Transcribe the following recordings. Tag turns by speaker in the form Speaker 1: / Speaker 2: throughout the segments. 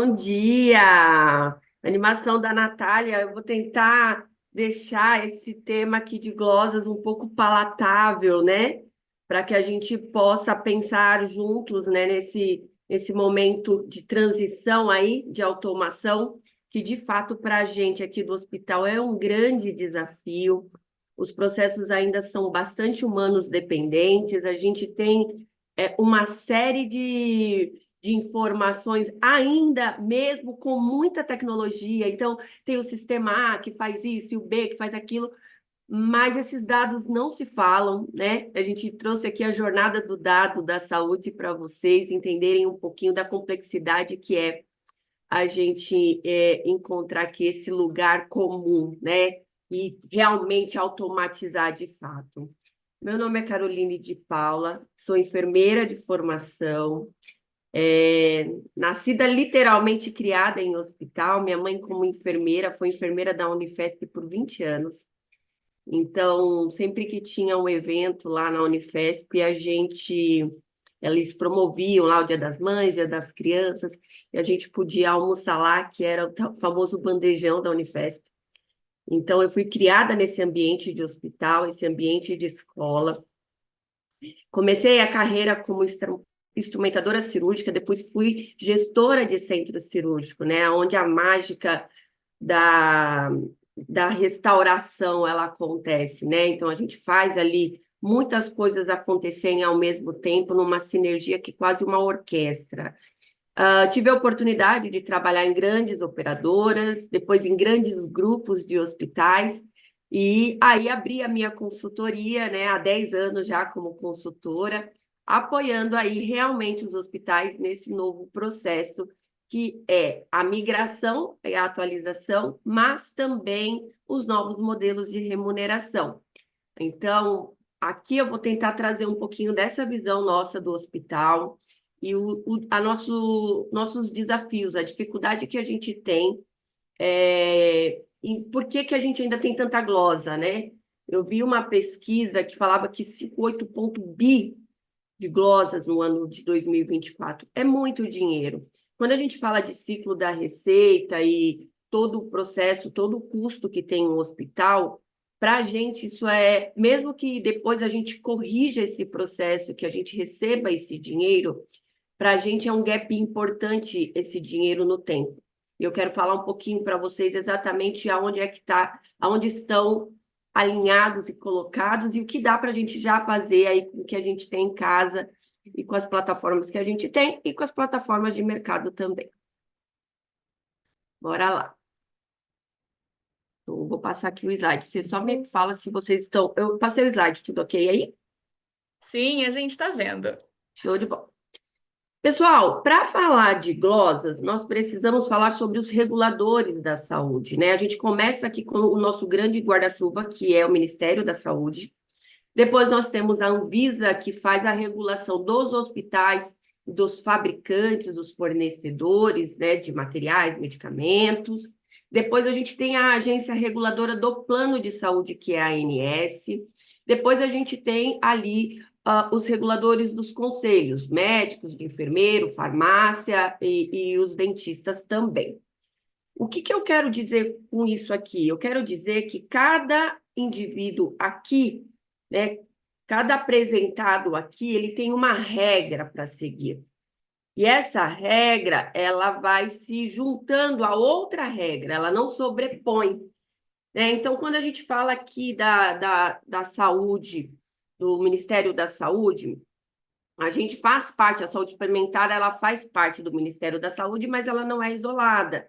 Speaker 1: Bom dia! Animação da Natália. Eu vou tentar deixar esse tema aqui de glosas um pouco palatável, né? Para que a gente possa pensar juntos, né, nesse momento de transição aí, de automação, que de fato para a gente aqui do hospital é um grande desafio. Os processos ainda são bastante humanos dependentes, a gente tem uma série de informações, ainda mesmo com muita tecnologia. Então, tem o sistema A que faz isso e o B que faz aquilo, mas esses dados não se falam, né? A gente trouxe aqui a jornada do dado da saúde para vocês entenderem um pouquinho da complexidade que é a gente encontrar aqui esse lugar comum, né? E realmente automatizar de fato. Meu nome é Caroline de Paula, sou enfermeira de formação, nascida literalmente criada em hospital. Minha mãe, como enfermeira, foi enfermeira da Unifesp por 20 anos. Então, sempre que tinha um evento lá na Unifesp, eles promoviam lá o Dia das Mães, Dia das Crianças, e a gente podia almoçar lá, que era o famoso bandejão da Unifesp. Então, eu fui criada nesse ambiente de hospital, esse ambiente de escola. Comecei a carreira como instrumentadora cirúrgica, depois fui gestora de centro cirúrgico, né? Onde a mágica da, da restauração ela acontece, né? Então a gente faz ali muitas coisas acontecerem ao mesmo tempo, numa sinergia que é quase uma orquestra. Tive a oportunidade de trabalhar em grandes operadoras, depois em grandes grupos de hospitais, e aí abri a minha consultoria, né, há 10 anos já como consultora, apoiando aí realmente os hospitais nesse novo processo, que é a migração e a atualização, mas também os novos modelos de remuneração. Então, aqui eu vou tentar trazer um pouquinho dessa visão nossa do hospital e nossos desafios, a dificuldade que a gente tem, e por que que a gente ainda tem tanta glosa, né? Eu vi uma pesquisa que falava que 58 ponto bi de glosas no ano de 2024 é muito dinheiro. Quando a gente fala de ciclo da receita e todo o processo, todo o custo que tem um hospital, para a gente isso é, mesmo que depois a gente corrija esse processo, que a gente receba esse dinheiro, para a gente é um gap importante esse dinheiro no tempo. Eu quero falar um pouquinho para vocês exatamente aonde é que está, aonde estão alinhados e colocados e o que dá para a gente já fazer aí com o que a gente tem em casa e com as plataformas que a gente tem e com as plataformas de mercado também. Bora lá. Eu vou passar aqui o slide. Você só me fala se vocês estão. Eu passei o slide, tudo ok aí?
Speaker 2: Sim, a gente está vendo.
Speaker 1: Show de bola. Pessoal, para falar de glosas, nós precisamos falar sobre os reguladores da saúde, né? A gente começa aqui com o nosso grande guarda-chuva, que é o Ministério da Saúde. Depois nós temos a Anvisa, que faz a regulação dos hospitais, dos fabricantes, dos fornecedores, né, de materiais, medicamentos. Depois a gente tem a agência reguladora do Plano de Saúde, que é a ANS. Depois a gente tem ali os reguladores dos conselhos, médicos, de enfermeiro, farmácia e os dentistas também. O que que eu quero dizer com isso aqui? Eu quero dizer que cada indivíduo aqui, né, cada apresentado aqui, ele tem uma regra para seguir. E essa regra, ela vai se juntando a outra regra, ela não sobrepõe, né? Então, quando a gente fala aqui da saúde, do Ministério da Saúde, a gente faz parte, a saúde suplementar, ela faz parte do Ministério da Saúde, mas ela não é isolada.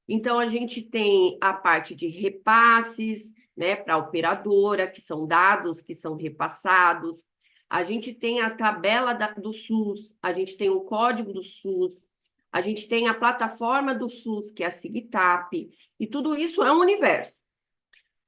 Speaker 1: Então, a gente tem a parte de repasses, né, para a operadora, que são dados que são repassados. A gente tem a tabela do SUS, a gente tem o código do SUS, a gente tem a plataforma do SUS, que é a SIGTAP, e tudo isso é um universo.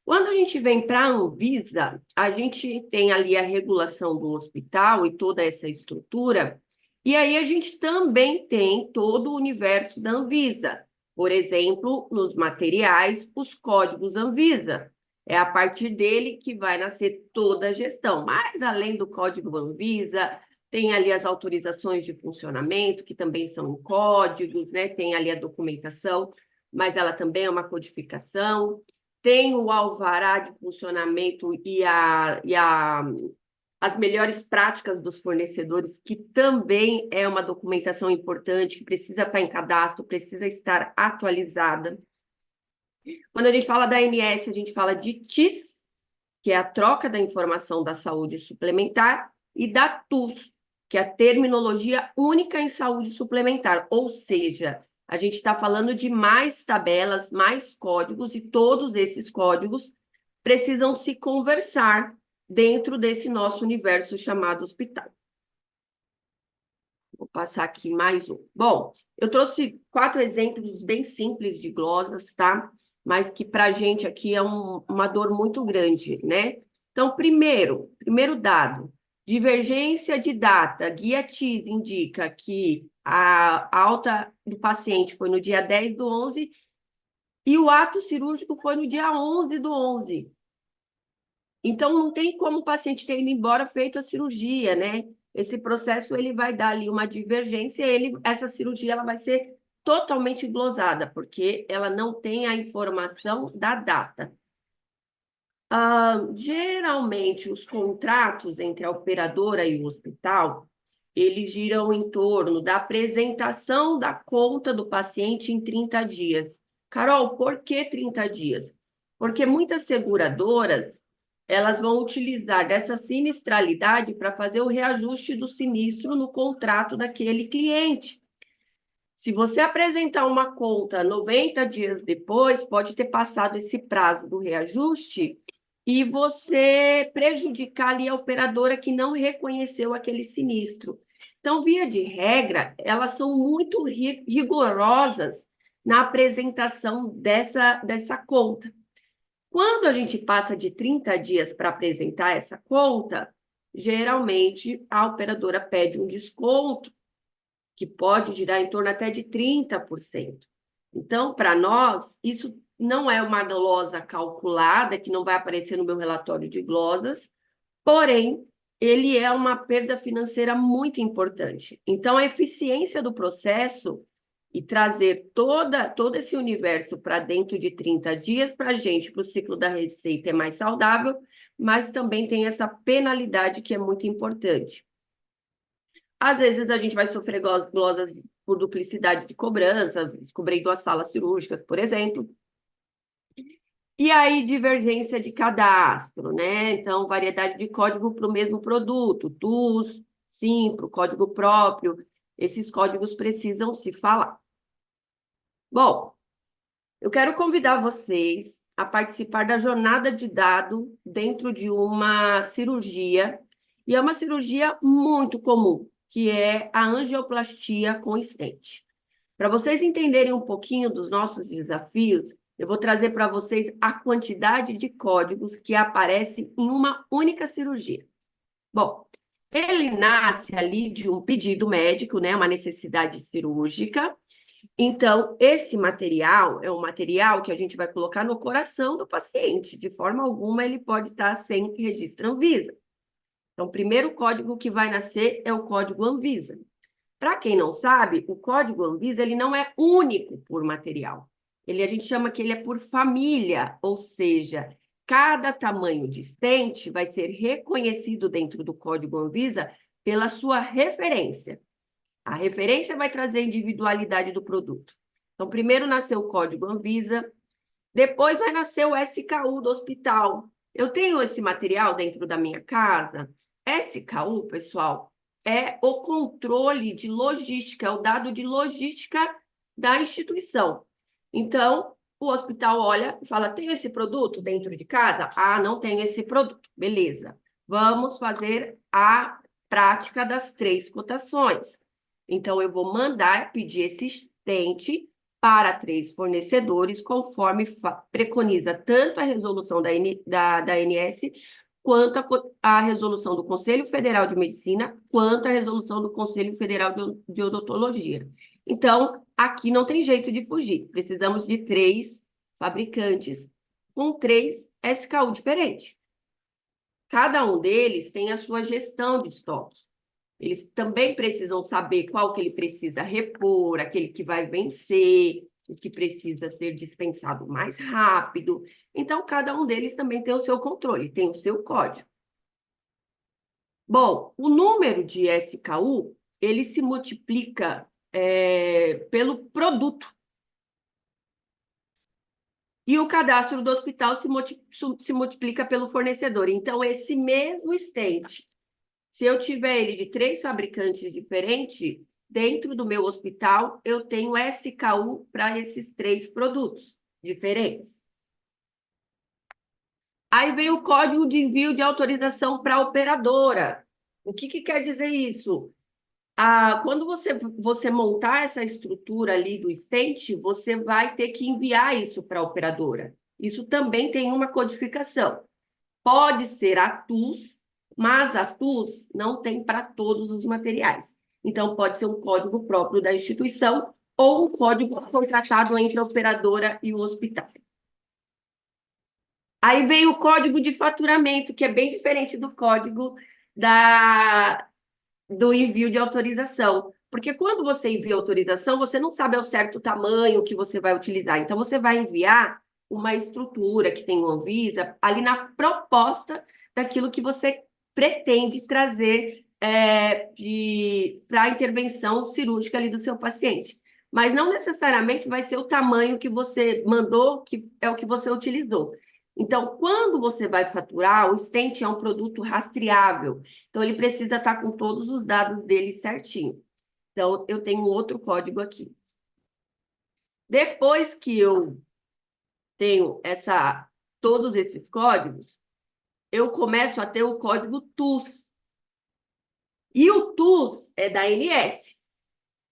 Speaker 1: Quando a gente vem para a Anvisa, a gente tem ali a regulação do hospital e toda essa estrutura, e aí a gente também tem todo o universo da Anvisa. Por exemplo, nos materiais, os códigos Anvisa. É a partir dele que vai nascer toda a gestão. Mas, além do código Anvisa, tem ali as autorizações de funcionamento, que também são em códigos, né? Tem ali a documentação, mas ela também é uma codificação. Tem o alvará de funcionamento as melhores práticas dos fornecedores, que também é uma documentação importante, que precisa estar em cadastro, precisa estar atualizada. Quando a gente fala da ANS, a gente fala de TIS, que é a troca da informação da saúde suplementar, e da TUS, que é a terminologia única em saúde suplementar, ou seja, a gente está falando de mais tabelas, mais códigos, e todos esses códigos precisam se conversar dentro desse nosso universo chamado hospital. Vou passar aqui mais um. Bom, eu trouxe 4 exemplos bem simples de glosas, tá? Mas que para a gente aqui é uma dor muito grande, né? Então, primeiro dado, divergência de data. Guia TIS indica que a alta do paciente foi no dia 10/11 e o ato cirúrgico foi no dia 11/11. Então, não tem como o paciente ter ido embora feito a cirurgia, né? Esse processo ele vai dar ali uma divergência, essa cirurgia ela vai ser totalmente glosada, porque ela não tem a informação da data. Geralmente, os contratos entre a operadora e o hospital, eles giram em torno da apresentação da conta do paciente em 30 dias. Carol, por que 30 dias? Porque muitas seguradoras, elas vão utilizar dessa sinistralidade para fazer o reajuste do sinistro no contrato daquele cliente. Se você apresentar uma conta 90 dias depois, pode ter passado esse prazo do reajuste e você prejudicar ali a operadora que não reconheceu aquele sinistro. Então, via de regra, elas são muito rigorosas na apresentação dessa conta. Quando a gente passa de 30 dias para apresentar essa conta, geralmente a operadora pede um desconto, que pode girar em torno até de 30%. Então, para nós, isso não é uma glosa calculada, que não vai aparecer no meu relatório de glosas, porém, ele é uma perda financeira muito importante. Então, a eficiência do processo e trazer todo esse universo para dentro de 30 dias para a gente, para o ciclo da receita é mais saudável, mas também tem essa penalidade que é muito importante. Às vezes a gente vai sofrer glosas por duplicidade de cobrança, descobri 2 salas cirúrgicas, por exemplo. E aí, divergência de cadastro, né? Então, variedade de código para o mesmo produto, TUS, Simpro, código próprio, esses códigos precisam se falar. Bom, eu quero convidar vocês a participar da jornada de dado dentro de uma cirurgia, e é uma cirurgia muito comum, que é a angioplastia com stent. Para vocês entenderem um pouquinho dos nossos desafios, eu vou trazer para vocês a quantidade de códigos que aparecem em uma única cirurgia. Bom, ele nasce ali de um pedido médico, né, uma necessidade cirúrgica. Então, esse material é um material que a gente vai colocar no coração do paciente. De forma alguma, ele pode estar sem registro Anvisa. Então, o primeiro código que vai nascer é o código Anvisa. Para quem não sabe, o código Anvisa ele não é único por material. A gente chama que ele é por família, ou seja, cada tamanho de stent vai ser reconhecido dentro do código Anvisa pela sua referência. A referência vai trazer a individualidade do produto. Então, primeiro nasceu o código Anvisa, depois vai nascer o SKU do hospital. Eu tenho esse material dentro da minha casa. SKU, pessoal, é o controle de logística, é o dado de logística da instituição. Então, o hospital olha e fala: tem esse produto dentro de casa? Ah, não tem esse produto. Beleza. Vamos fazer a prática das 3 cotações. Então, eu vou mandar pedir esse stent para 3 fornecedores, conforme preconiza tanto a resolução da ANS, quanto a resolução do Conselho Federal de Medicina, quanto a resolução do Conselho Federal de Odontologia. Então, aqui não tem jeito de fugir. Precisamos de 3 fabricantes com 3 SKU diferentes. Cada um deles tem a sua gestão de estoque. Eles também precisam saber qual que ele precisa repor, aquele que vai vencer, o que precisa ser dispensado mais rápido. Então, cada um deles também tem o seu controle, tem o seu código. Bom, o número de SKU, ele se multiplica pelo produto. E o cadastro do hospital se multiplica pelo fornecedor. Então, esse mesmo estente, se eu tiver ele de 3 fabricantes diferentes, dentro do meu hospital, eu tenho SKU para esses 3 produtos diferentes. Aí vem o código de envio de autorização para a operadora. O que quer dizer isso? Quando você montar essa estrutura ali do estente, você vai ter que enviar isso para a operadora. Isso também tem uma codificação. Pode ser a TUS, mas a TUS não tem para todos os materiais. Então, pode ser um código próprio da instituição ou um código contratado entre a operadora e o hospital. Aí vem o código de faturamento, que é bem diferente do código do envio de autorização. Porque quando você envia autorização, você não sabe ao certo o tamanho que você vai utilizar. Então, você vai enviar uma estrutura que tem uma Anvisa ali na proposta daquilo que você pretende trazer para a intervenção cirúrgica ali do seu paciente. Mas não necessariamente vai ser o tamanho que você mandou, que é o que você utilizou. Então, quando você vai faturar, o stent é um produto rastreável. Então, ele precisa estar com todos os dados dele certinho. Então, eu tenho outro código aqui. Depois que eu tenho todos esses códigos, eu começo a ter o código TUS. E o TUS é da ANS.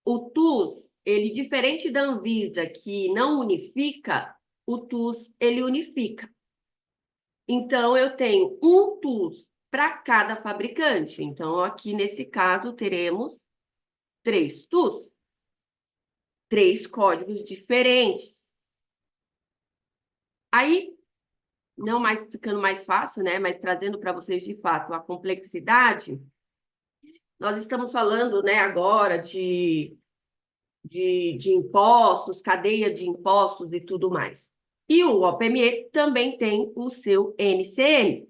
Speaker 1: O TUS, ele, diferente da Anvisa, que não unifica, o TUS, ele unifica. Então, eu tenho um TUS para cada fabricante. Então, aqui nesse caso, teremos 3 TUS, 3 códigos diferentes. Aí, não mais ficando mais fácil, né? Mas trazendo para vocês de fato a complexidade, nós estamos falando, né, agora de impostos, cadeia de impostos e tudo mais. E o OPME também tem o seu NCM.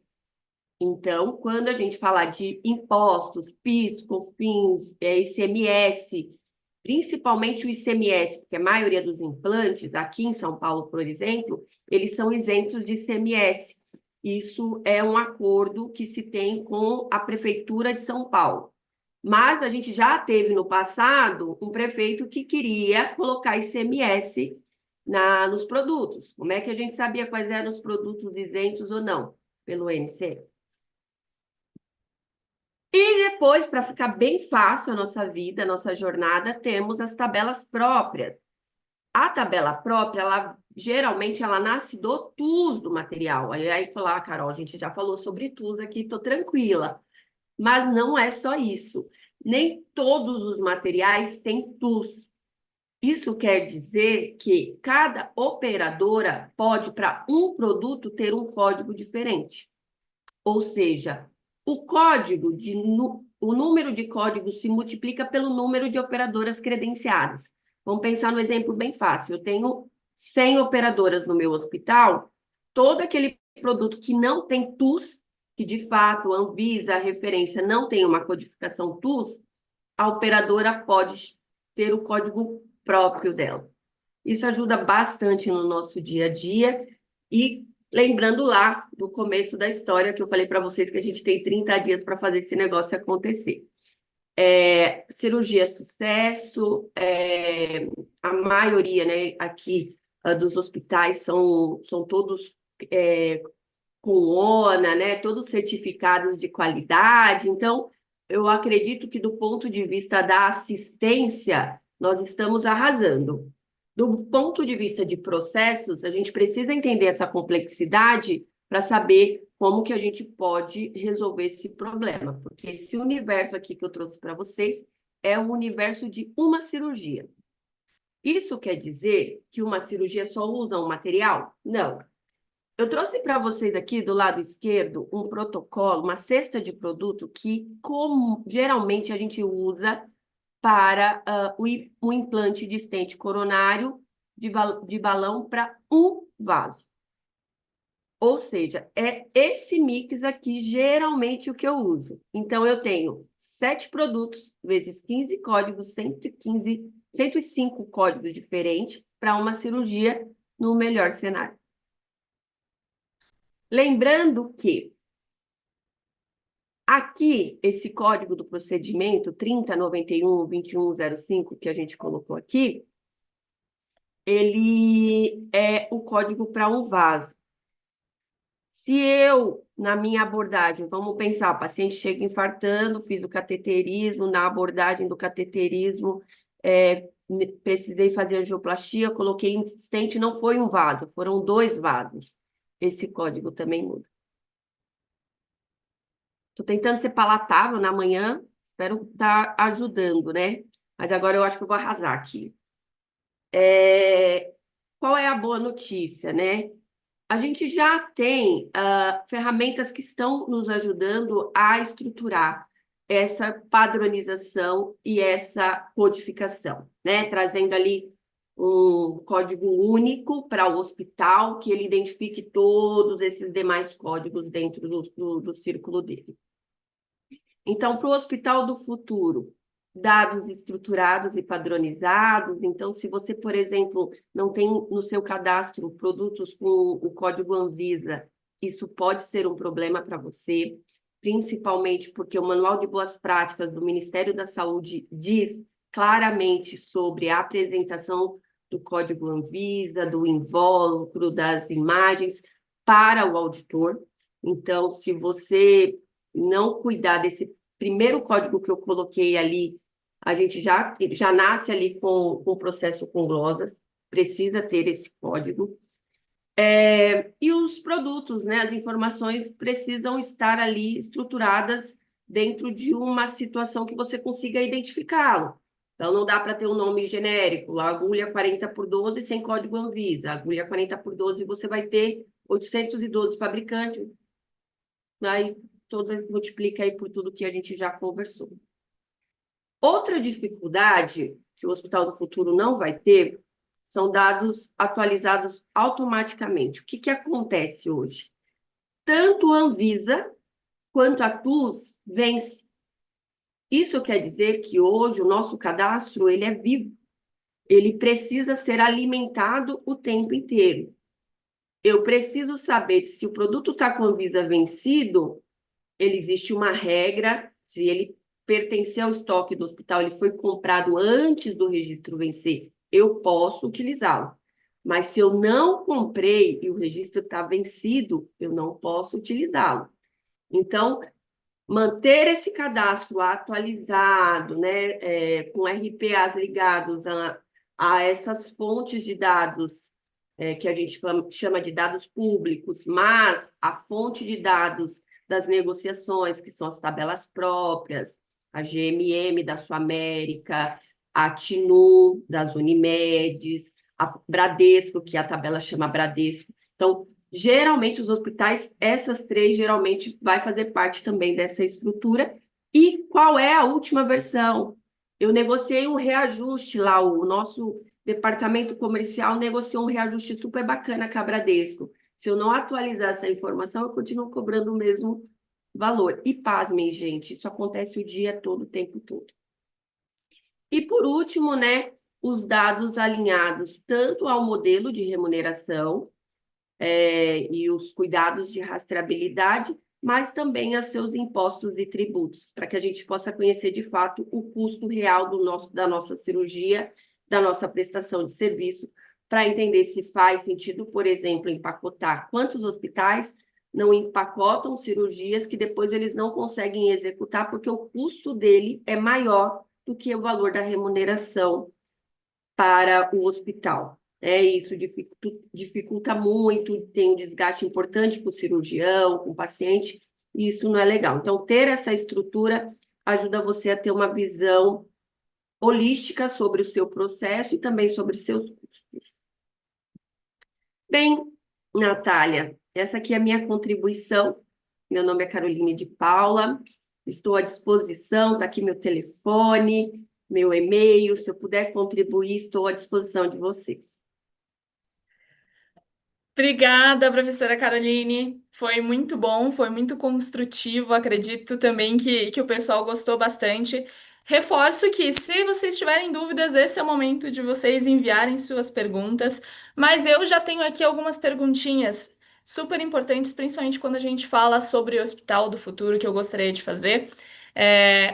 Speaker 1: Então, quando a gente falar de impostos, PIS, COFINS, ICMS, principalmente o ICMS, porque a maioria dos implantes, aqui em São Paulo, por exemplo, eles são isentos de ICMS. Isso é um acordo que se tem com a Prefeitura de São Paulo. Mas a gente já teve no passado um prefeito que queria colocar ICMS nos produtos. Como é que a gente sabia quais eram os produtos isentos ou não? Pelo NC. E depois, para ficar bem fácil a nossa vida, a nossa jornada, temos as tabelas próprias. A tabela própria, geralmente ela nasce do TUS do material. Aí falar, Carol, a gente já falou sobre TUS aqui, estou tranquila. Mas não é só isso. Nem todos os materiais têm TUS. Isso quer dizer que cada operadora pode, para um produto, ter um código diferente. Ou seja, o número de códigos se multiplica pelo número de operadoras credenciadas. Vamos pensar no exemplo bem fácil. Eu tenho 100 operadoras no meu hospital, todo aquele produto que não tem TUS, que de fato a Anvisa, a referência, não tem uma codificação TUS, a operadora pode ter o código próprio dela. Isso ajuda bastante no nosso dia a dia e lembrando lá do começo da história que eu falei para vocês que a gente tem 30 dias para fazer esse negócio acontecer. Cirurgia sucesso, a maioria, né, aqui dos hospitais são todos com ONA, né, todos certificados de qualidade. Então, eu acredito que do ponto de vista da assistência, nós estamos arrasando. Do ponto de vista de processos, a gente precisa entender essa complexidade para saber como que a gente pode resolver esse problema, porque esse universo aqui que eu trouxe para vocês é o universo de uma cirurgia. Isso quer dizer que uma cirurgia só usa um material? Não. Eu trouxe para vocês aqui do lado esquerdo um protocolo, uma cesta de produto que geralmente a gente usa para o implante de estente coronário de balão para um vaso. Ou seja, é esse mix aqui geralmente o que eu uso. Então, eu tenho 7 produtos vezes 15 códigos, 105 códigos diferentes para uma cirurgia no melhor cenário. Lembrando que aqui, esse código do procedimento 3091-2105 que a gente colocou aqui, ele é o código para um vaso. Se eu, na minha abordagem, vamos pensar, o paciente chega infartando, fiz o cateterismo, na abordagem do cateterismo, precisei fazer angioplastia, coloquei em stent, não foi um vaso, foram 2 vasos. Esse código também muda. Estou tentando ser palatável na manhã, espero estar ajudando, né? Mas agora eu acho que eu vou arrasar aqui. Qual é a boa notícia, né? A gente já tem ferramentas que estão nos ajudando a estruturar essa padronização e essa codificação, né? Trazendo ali um código único para o hospital, que ele identifique todos esses demais códigos dentro do círculo dele. Então, para o Hospital do Futuro, dados estruturados e padronizados. Então, se você, por exemplo, não tem no seu cadastro produtos com o código Anvisa, isso pode ser um problema para você, principalmente porque o Manual de Boas Práticas do Ministério da Saúde diz claramente sobre a apresentação do código Anvisa, do invólucro, das imagens para o auditor. Então, se você não cuidar desse primeiro código que eu coloquei ali, a gente já nasce ali com o processo com glosas, precisa ter esse código. E os produtos, né, as informações precisam estar ali estruturadas dentro de uma situação que você consiga identificá-lo. Então, não dá para ter um nome genérico, a agulha 40x12 sem código Anvisa. A agulha 40x12 você vai ter 812 fabricantes, aí multiplica aí por tudo que a gente já conversou. Outra dificuldade que o Hospital do Futuro não vai ter são dados atualizados automaticamente. O que acontece hoje? Tanto a Anvisa quanto a TUS vence. Isso quer dizer que hoje o nosso cadastro ele é vivo. Ele precisa ser alimentado o tempo inteiro. Eu preciso saber se o produto está com a Anvisa vencido, existe uma regra, se ele pertencer ao estoque do hospital, ele foi comprado antes do registro vencer, eu posso utilizá-lo. Mas se eu não comprei e o registro está vencido, eu não posso utilizá-lo. Então, manter esse cadastro atualizado, né, com RPAs ligados a essas fontes de dados, que a gente chama de dados públicos, mas a fonte de dados das negociações, que são as tabelas próprias, a GMM da Suamérica, a TINU das Unimedes, a Bradesco, que a tabela chama Bradesco. Então, geralmente, os hospitais, essas 3, geralmente, vai fazer parte também dessa estrutura. E qual é a última versão? Eu negociei um reajuste lá, o nosso departamento comercial negociou um reajuste super bacana com a Bradesco. Se eu não atualizar essa informação, eu continuo cobrando o mesmo valor. E pasmem, gente, isso acontece o dia todo, o tempo todo. E por último, né, os dados alinhados tanto ao modelo de remuneração, e os cuidados de rastreabilidade, mas também a seus impostos e tributos, para que a gente possa conhecer de fato o custo real da nossa cirurgia, da nossa prestação de serviço, para entender se faz sentido, por exemplo, empacotar. Quantos hospitais não empacotam cirurgias que depois eles não conseguem executar porque o custo dele é maior do que o valor da remuneração para o hospital. Isso dificulta muito, tem um desgaste importante com o cirurgião, com o paciente, e isso não é legal. Então, ter essa estrutura ajuda você a ter uma visão holística sobre o seu processo e também sobre seus custos. Bem, Natália, Essa aqui é a minha contribuição. Meu nome é Caroline de Paula. Estou à disposição, está aqui meu telefone, meu e-mail. Se eu puder contribuir, estou à disposição de vocês.
Speaker 2: Obrigada, professora Caroline. Foi muito bom, foi muito construtivo. Acredito também que o pessoal gostou bastante. Reforço que, se vocês tiverem dúvidas, esse é o momento de vocês enviarem suas perguntas. Mas eu já tenho aqui algumas perguntinhas super importantes, principalmente quando a gente fala sobre o Hospital do Futuro, que eu gostaria de fazer.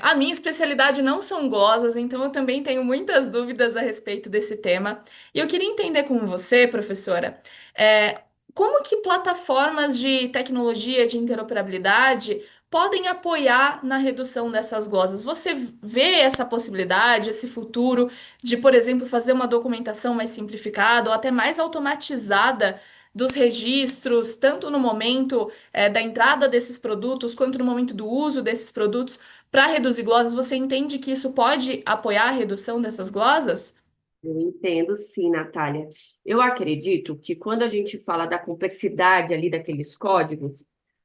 Speaker 2: A minha especialidade não são glosas, então eu também tenho muitas dúvidas a respeito desse tema. E eu queria entender com você, professora. É, como que plataformas de tecnologia de interoperabilidade podem apoiar na redução dessas glosas? Você vê essa possibilidade, esse futuro de, por exemplo, fazer uma documentação mais simplificada ou até mais automatizada dos registros, tanto no momento, da entrada desses produtos, quanto no momento do uso desses produtos, para reduzir glosas? Você entende que isso pode apoiar a redução dessas glosas?
Speaker 1: Eu entendo, sim, Natália. Eu acredito que quando a gente fala da complexidade ali daqueles códigos,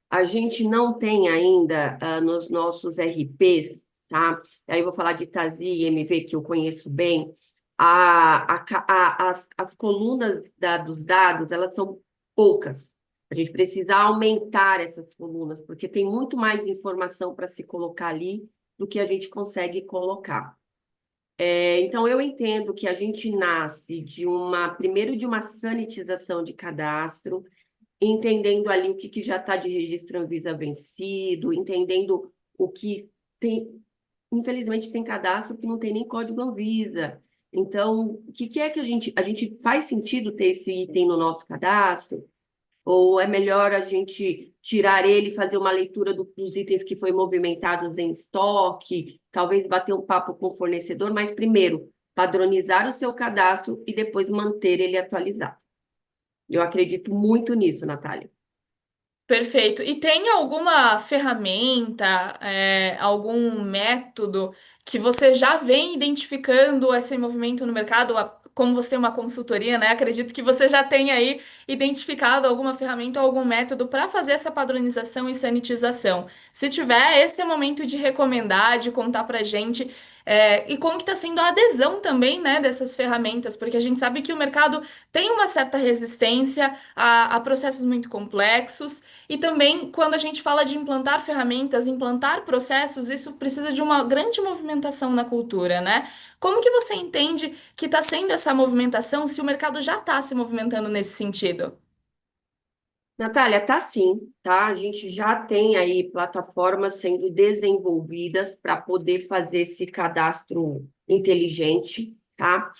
Speaker 1: a gente não tem ainda nos nossos RPs, tá? Aí eu vou falar de TASI e MV, que eu conheço bem. As colunas dos dados, elas são poucas. A gente precisa aumentar essas colunas, porque tem muito mais informação para se colocar ali do que a gente consegue colocar. Então, eu entendo que a gente nasce primeiro de uma sanitização de cadastro, entendendo ali o que já está de registro Anvisa vencido, entendendo o que tem. Infelizmente, tem cadastro que não tem nem código Anvisa. Então, o que é que a gente faz sentido ter esse item no nosso cadastro? Ou é melhor a gente tirar ele e fazer uma leitura dos itens que foi movimentados em estoque, talvez bater um papo com o fornecedor, mas primeiro padronizar o seu cadastro e depois manter ele atualizado. Eu acredito muito nisso, Natália.
Speaker 2: Perfeito. E tem alguma ferramenta, algum método que você já vem identificando esse movimento no mercado? Como você tem uma consultoria, né? Acredito que você já tenha aí identificado alguma ferramenta ou algum método para fazer essa padronização e sanitização. Se tiver, esse é o momento de recomendar, de contar pra gente. E como que está sendo a adesão também, né, dessas ferramentas, porque a gente sabe que o mercado tem uma certa resistência a processos muito complexos. E também, quando a gente fala de implantar ferramentas, implantar processos, isso precisa de uma grande movimentação na cultura, né? Como que você entende que está sendo essa movimentação, se o mercado já está se movimentando nesse sentido?
Speaker 1: Natália, tá sim, tá? A gente já tem aí plataformas sendo desenvolvidas para poder fazer esse cadastro inteligente, tá?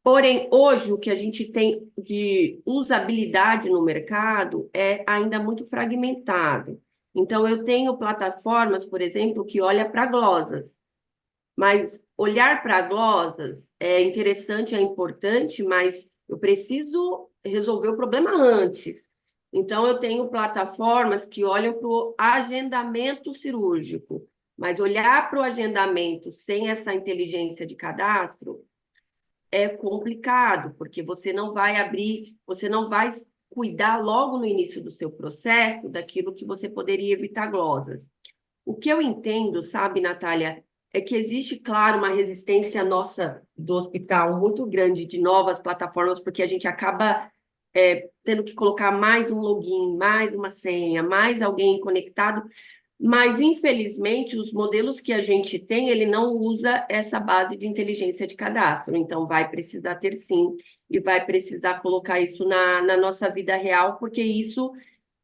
Speaker 1: Porém, hoje o que a gente tem de usabilidade no mercado é ainda muito fragmentado. Então, eu tenho plataformas, por exemplo, que olha para glosas, mas olhar para glosas é interessante, é importante, mas eu preciso resolver o problema antes. Então, eu tenho plataformas que olham para o agendamento cirúrgico, mas olhar para o agendamento sem essa inteligência de cadastro é complicado, porque você não vai abrir, você não vai cuidar logo no início do seu processo daquilo que você poderia evitar glosas. O que eu entendo, sabe, Natália, é que existe, claro, uma resistência nossa do hospital muito grande de novas plataformas, porque a gente acaba tendo que colocar mais um login, mais uma senha, mais alguém conectado, mas, infelizmente, os modelos que a gente tem, ele não usa essa base de inteligência de cadastro. Então, vai precisar ter sim, e vai precisar colocar isso na nossa vida real, porque isso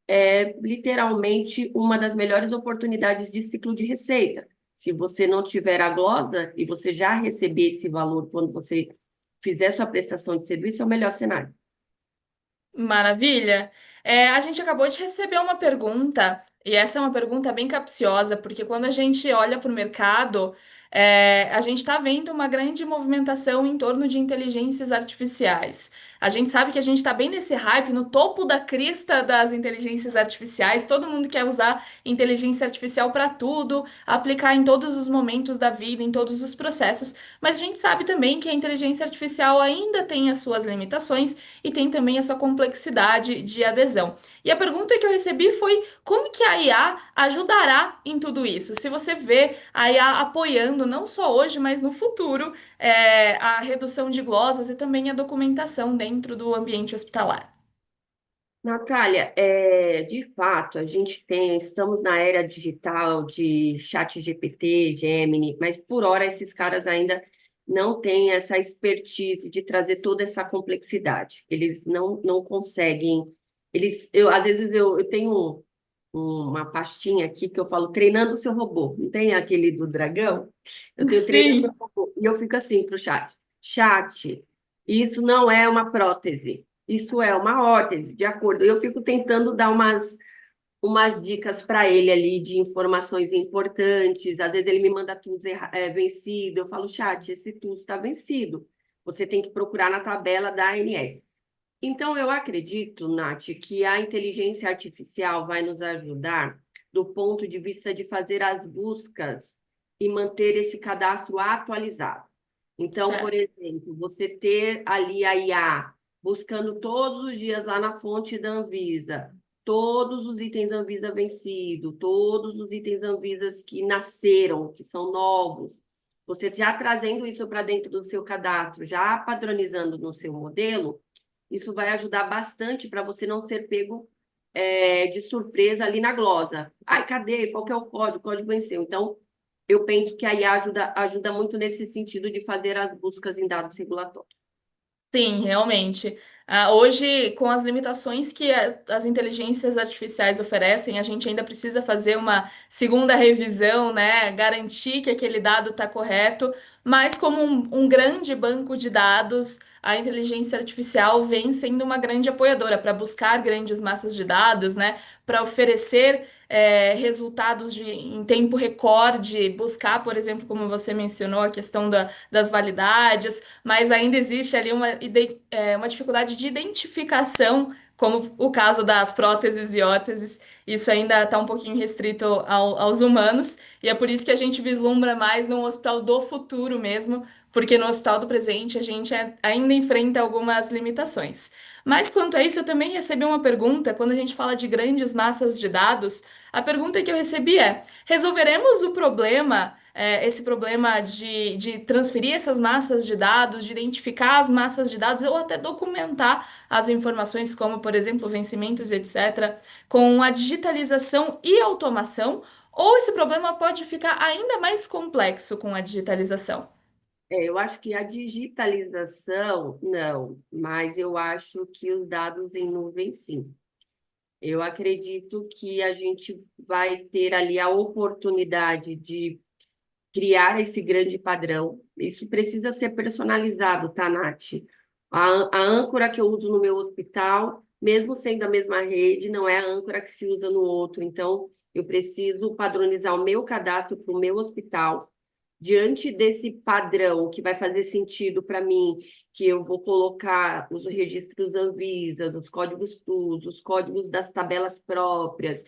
Speaker 1: é literalmente uma das melhores oportunidades de ciclo de receita. Se você não tiver a glosa e você já receber esse valor quando você fizer sua prestação de serviço, é o melhor cenário.
Speaker 2: Maravilha. A gente acabou de receber uma pergunta, e essa é uma pergunta bem capciosa, porque quando a gente olha para o mercado, a gente está vendo uma grande movimentação em torno de inteligências artificiais. A gente sabe que a gente está bem nesse hype, no topo da crista das inteligências artificiais. Todo mundo quer usar inteligência artificial para tudo, aplicar em todos os momentos da vida, em todos os processos. Mas a gente sabe também que a inteligência artificial ainda tem as suas limitações e tem também a sua complexidade de adesão. E a pergunta que eu recebi foi: como que a IA ajudará em tudo isso? Se você vê a IA apoiando, não só hoje, mas no futuro, a redução de glosas e também a documentação dentro do ambiente hospitalar.
Speaker 1: Natália, de fato, a gente estamos na era digital de chat GPT, Gemini, mas por hora esses caras ainda não têm essa expertise de trazer toda essa complexidade. Eles não conseguem. Às vezes eu tenho uma pastinha aqui que eu falo treinando o seu robô. Não tem aquele do dragão? Eu tenho treinando o seu
Speaker 2: Sim.
Speaker 1: robô. E eu fico assim para o chat. Chat, isso não é uma prótese. Isso é uma órtese, de acordo. Eu fico tentando dar umas dicas para ele ali de informações importantes. Às vezes ele me manda TUS vencido. Eu falo, chat, esse TUS está vencido. Você tem que procurar na tabela da ANS. Então, eu acredito, Nath, que a inteligência artificial vai nos ajudar do ponto de vista de fazer as buscas e manter esse cadastro atualizado. Então, por
Speaker 2: Certo.
Speaker 1: exemplo, você ter ali a IA buscando todos os dias lá na fonte da Anvisa, todos os itens Anvisa vencidos, todos os itens Anvisas que nasceram, que são novos, você já trazendo isso para dentro do seu cadastro, já padronizando no seu modelo, isso vai ajudar bastante para você não ser pego de surpresa ali na glosa. Ai, cadê? Qual que é o código? O código venceu. Então, eu penso que a IA ajuda muito nesse sentido de fazer as buscas em dados regulatórios.
Speaker 2: Sim, realmente. Hoje, com as limitações que as inteligências artificiais oferecem, a gente ainda precisa fazer uma segunda revisão, né? Garantir que aquele dado está correto. Mas, como um grande banco de dados, a inteligência artificial vem sendo uma grande apoiadora para buscar grandes massas de dados, né? Para oferecer resultados em tempo recorde, buscar, por exemplo, como você mencionou, a questão das validades, mas ainda existe ali uma dificuldade de identificação, como o caso das próteses e órteses. Isso ainda está um pouquinho restrito aos humanos, e é por isso que a gente vislumbra mais num hospital do futuro mesmo, porque no hospital do presente a gente ainda enfrenta algumas limitações. Mas quanto a isso, eu também recebi uma pergunta, quando a gente fala de grandes massas de dados, a pergunta que eu recebi é: resolveremos o problema esse problema de transferir essas massas de dados, de identificar as massas de dados ou até documentar as informações, como, por exemplo, vencimentos, etc., com a digitalização e automação, ou esse problema pode ficar ainda mais complexo com a digitalização?
Speaker 1: Eu acho que a digitalização, não, mas eu acho que os dados em nuvem, sim. Eu acredito que a gente vai ter ali a oportunidade de criar esse grande padrão. Isso precisa ser personalizado, tá, Nath? A âncora que eu uso no meu hospital, mesmo sendo a mesma rede, não é a âncora que se usa no outro. Então, eu preciso padronizar o meu cadastro para o meu hospital. Diante desse padrão que vai fazer sentido para mim, que eu vou colocar os registros Anvisa, os códigos TUS, os códigos das tabelas próprias,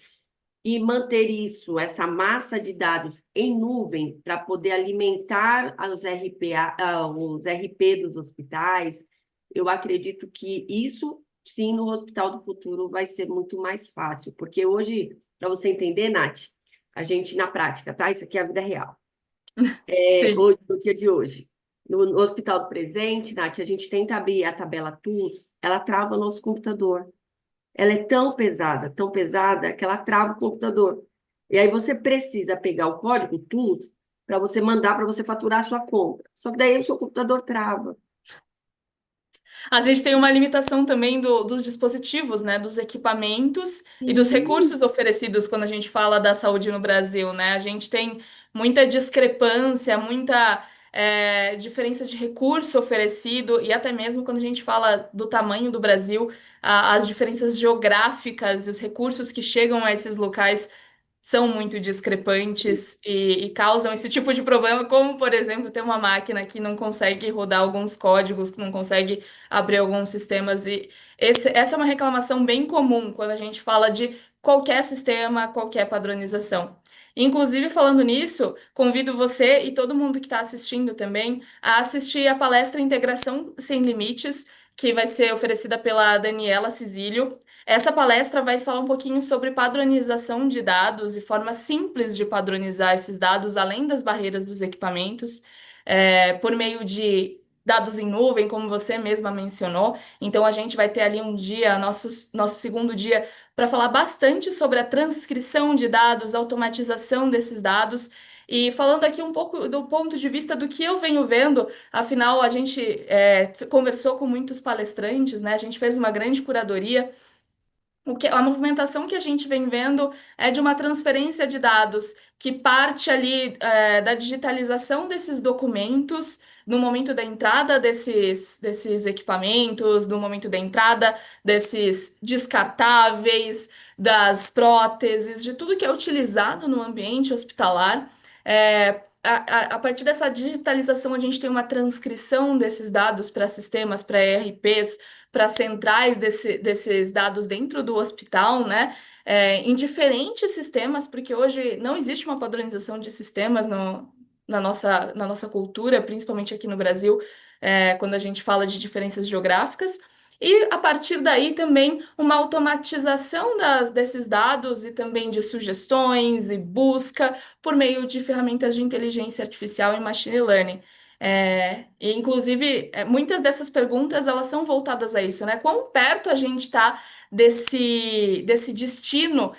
Speaker 1: e manter isso, essa massa de dados em nuvem, para poder alimentar os RP dos hospitais, eu acredito que isso, sim, no Hospital do Futuro vai ser muito mais fácil, porque hoje, para você entender, Nath, a gente na prática, tá? Isso aqui é a vida real.
Speaker 2: Sim.
Speaker 1: Hoje, no dia de hoje, no Hospital do Presente, Nath, a gente tenta abrir a tabela TUS, ela trava o nosso computador. Ela é tão pesada, que ela trava o computador. E aí você precisa pegar o código TUS para você mandar para você faturar a sua conta. Só que daí o seu computador trava.
Speaker 2: A gente tem uma limitação também dos dispositivos, né, dos equipamentos e dos
Speaker 1: Sim.
Speaker 2: recursos oferecidos quando a gente fala da saúde no Brasil, né? A gente tem muita discrepância, muita diferença de recurso oferecido e até mesmo quando a gente fala do tamanho do Brasil, as diferenças geográficas e os recursos que chegam a esses locais são muito discrepantes e causam esse tipo de problema, como, por exemplo, ter uma máquina que não consegue rodar alguns códigos, que não consegue abrir alguns sistemas. E essa é uma reclamação bem comum quando a gente fala de qualquer sistema, qualquer padronização. Inclusive, falando nisso, convido você e todo mundo que está assistindo também a assistir a palestra Integração Sem Limites, que vai ser oferecida pela Daniela Cisílio. Essa palestra vai falar um pouquinho sobre padronização de dados e formas simples de padronizar esses dados, além das barreiras dos equipamentos, por meio de dados em nuvem, como você mesma mencionou. Então, a gente vai ter ali um dia, nosso segundo dia, para falar bastante sobre a transcrição de dados, automatização desses dados. E falando aqui um pouco do ponto de vista do que eu venho vendo, afinal, a gente conversou com muitos palestrantes, né? A gente fez uma grande curadoria. A movimentação que a gente vem vendo é de uma transferência de dados que parte ali da digitalização desses documentos no momento da entrada desses equipamentos, no momento da entrada desses descartáveis, das próteses, de tudo que é utilizado no ambiente hospitalar. A partir dessa digitalização, a gente tem uma transcrição desses dados para sistemas, para ERPs, para centrais desses dados dentro do hospital, né? Em diferentes sistemas, porque hoje não existe uma padronização de sistemas na nossa cultura, principalmente aqui no Brasil, quando a gente fala de diferenças geográficas. E a partir daí também uma automatização desses dados e também de sugestões e busca por meio de ferramentas de inteligência artificial e machine learning. E, inclusive, muitas dessas perguntas elas são voltadas a isso, né? Quão perto a gente está desse destino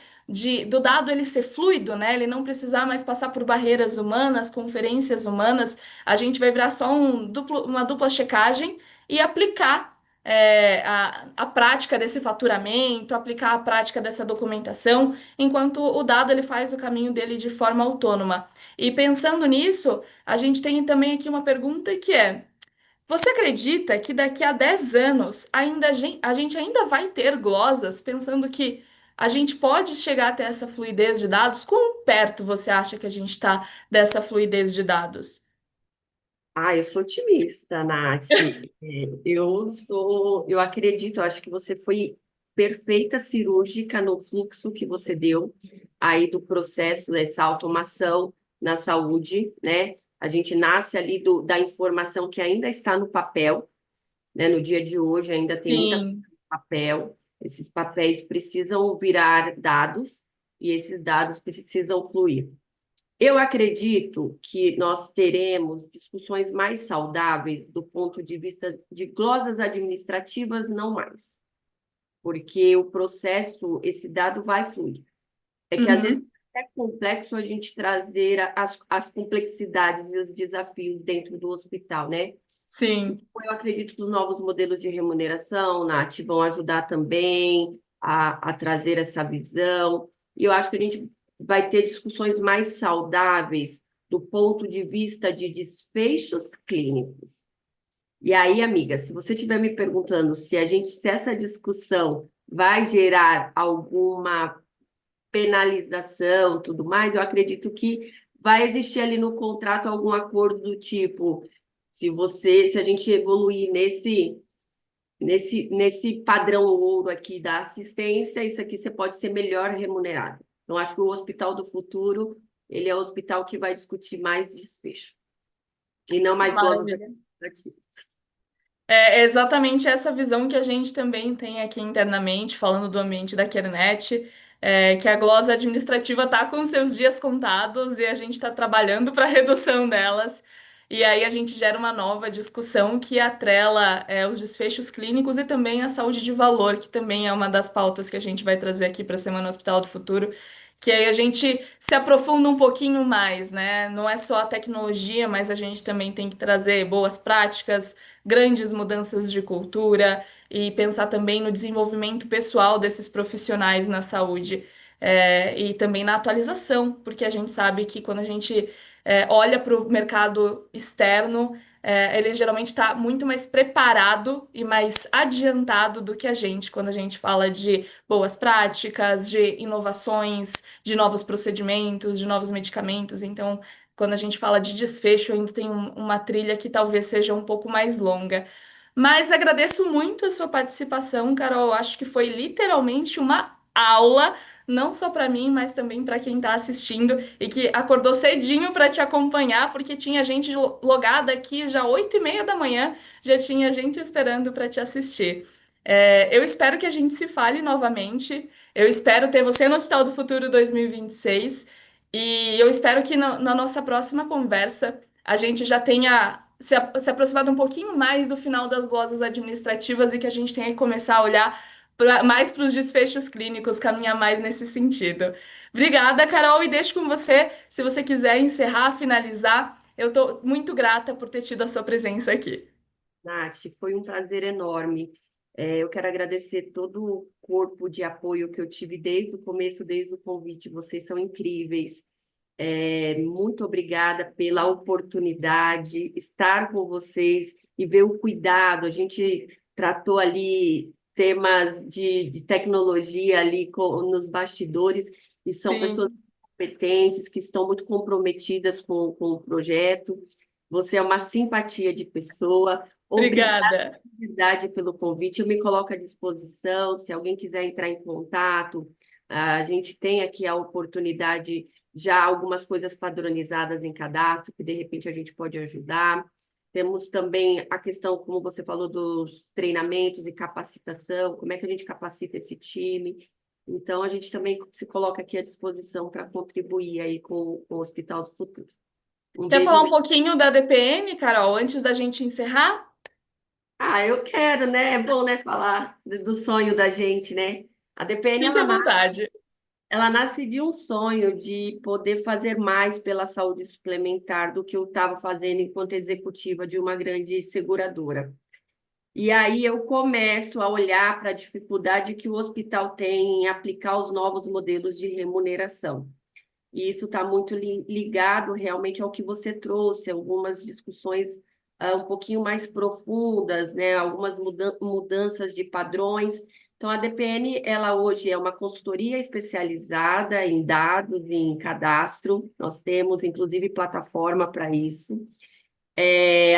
Speaker 2: do dado ele ser fluido, né? Ele não precisar mais passar por barreiras humanas, conferências humanas. A gente vai virar só uma dupla checagem e aplicar a prática desse faturamento, aplicar a prática dessa documentação, enquanto o dado ele faz o caminho dele de forma autônoma. E pensando nisso, a gente tem também aqui uma pergunta que é: você acredita que daqui a 10 anos a gente ainda vai ter glosas, pensando que a gente pode chegar até essa fluidez de dados? Quão perto você acha que a gente está dessa fluidez de dados?
Speaker 1: Ah, eu sou otimista, Nath. Eu acredito, eu acho que você foi perfeita cirúrgica no fluxo que você deu aí do processo dessa automação na saúde, né? A gente nasce ali da informação que ainda está no papel, né? No dia de hoje ainda tem muita coisa
Speaker 2: Sim.
Speaker 1: no papel. Esses papéis precisam virar dados e esses dados precisam fluir. Eu acredito que nós teremos discussões mais saudáveis do ponto de vista de glosas administrativas, não mais, porque o processo, esse dado vai fluir. É que às vezes
Speaker 2: Uhum.
Speaker 1: é complexo a gente trazer as complexidades e os desafios dentro do hospital, né?
Speaker 2: Sim.
Speaker 1: Eu acredito que os novos modelos de remuneração, Nath, vão ajudar também a trazer essa visão. E eu acho que a gente vai ter discussões mais saudáveis do ponto de vista de desfechos clínicos. E aí, amiga, se você estiver me perguntando se essa discussão vai gerar alguma penalização, tudo mais, eu acredito que vai existir ali no contrato algum acordo do tipo, se a gente evoluir nesse padrão ouro aqui da assistência, isso aqui você pode ser melhor remunerado. Então, acho que o Hospital do Futuro, ele é o hospital que vai discutir mais desfecho, e não mais glosas
Speaker 2: Maravilha.
Speaker 1: administrativas.
Speaker 2: É exatamente essa visão que a gente também tem aqui internamente, falando do ambiente da Kernet, que a glosa administrativa está com seus dias contados e a gente está trabalhando para a redução delas. E aí a gente gera uma nova discussão que atrela, os desfechos clínicos e também a saúde de valor, que também é uma das pautas que a gente vai trazer aqui para a Semana Hospital do Futuro. Que aí a gente se aprofunda um pouquinho mais, né? Não é só a tecnologia, mas a gente também tem que trazer boas práticas, grandes mudanças de cultura e pensar também no desenvolvimento pessoal desses profissionais na saúde, e também na atualização, porque a gente sabe que quando a gente olha para o mercado externo, ele geralmente está muito mais preparado e mais adiantado do que a gente, quando a gente fala de boas práticas, de inovações, de novos procedimentos, de novos medicamentos. Então, quando a gente fala de desfecho, ainda tem uma trilha que talvez seja um pouco mais longa. Mas agradeço muito a sua participação, Carol. Acho que foi literalmente uma aula, não só para mim, mas também para quem está assistindo e que acordou cedinho para te acompanhar, porque tinha gente logada aqui já 8h30 da manhã, já tinha gente esperando para te assistir. Eu espero que a gente se fale novamente. Eu espero ter você no Hospital do Futuro 2026 e eu espero que na nossa próxima conversa a gente já tenha se aproximado um pouquinho mais do final das glosas administrativas e que a gente tenha que começar a olhar mais para os desfechos clínicos, caminhar mais nesse sentido. Obrigada, Carol, e deixo com você, se você quiser encerrar, finalizar. Eu estou muito grata por ter tido a sua presença aqui.
Speaker 1: Nath, foi um prazer enorme. Eu quero agradecer todo o corpo de apoio que eu tive desde o começo, desde o convite. Vocês são incríveis. Muito obrigada pela oportunidade, estar com vocês e ver o cuidado. A gente tratou ali temas de tecnologia ali nos bastidores e são pessoas
Speaker 2: Sim,
Speaker 1: competentes que estão muito comprometidas com o projeto. Você é uma simpatia de pessoa. Obrigada
Speaker 2: obrigada.
Speaker 1: de verdade pelo convite. Eu me coloco à disposição. Se alguém quiser entrar em contato, a gente tem aqui a oportunidade já algumas coisas padronizadas em cadastro, que de repente a gente pode ajudar. Temos também a questão, como você falou, dos treinamentos e capacitação, como é que a gente capacita esse time. Então, a gente também se coloca aqui à disposição para contribuir aí com o Hospital do Futuro. Um
Speaker 2: Quer
Speaker 1: beijo.
Speaker 2: falar um pouquinho da DPN, Carol, antes da gente encerrar?
Speaker 1: Eu quero, né? É bom, né, falar do sonho da gente, né? A DPN,
Speaker 2: Fique à vontade.
Speaker 1: ela nasce de um sonho de poder fazer mais pela saúde suplementar do que eu estava fazendo enquanto executiva de uma grande seguradora. E aí eu começo a olhar para a dificuldade que o hospital tem em aplicar os novos modelos de remuneração. E isso está muito ligado realmente ao que você trouxe, algumas discussões um pouquinho mais profundas, né? Algumas mudanças de padrões. Então, a DPN, ela hoje é uma consultoria especializada em dados, em cadastro. Nós temos, inclusive, plataforma para isso.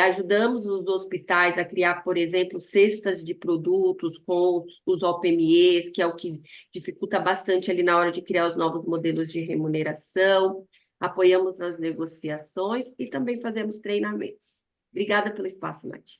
Speaker 1: Ajudamos os hospitais a criar, por exemplo, cestas de produtos com os OPMEs, que é o que dificulta bastante ali na hora de criar os novos modelos de remuneração. Apoiamos nas negociações e também fazemos treinamentos. Obrigada pelo espaço, Nath.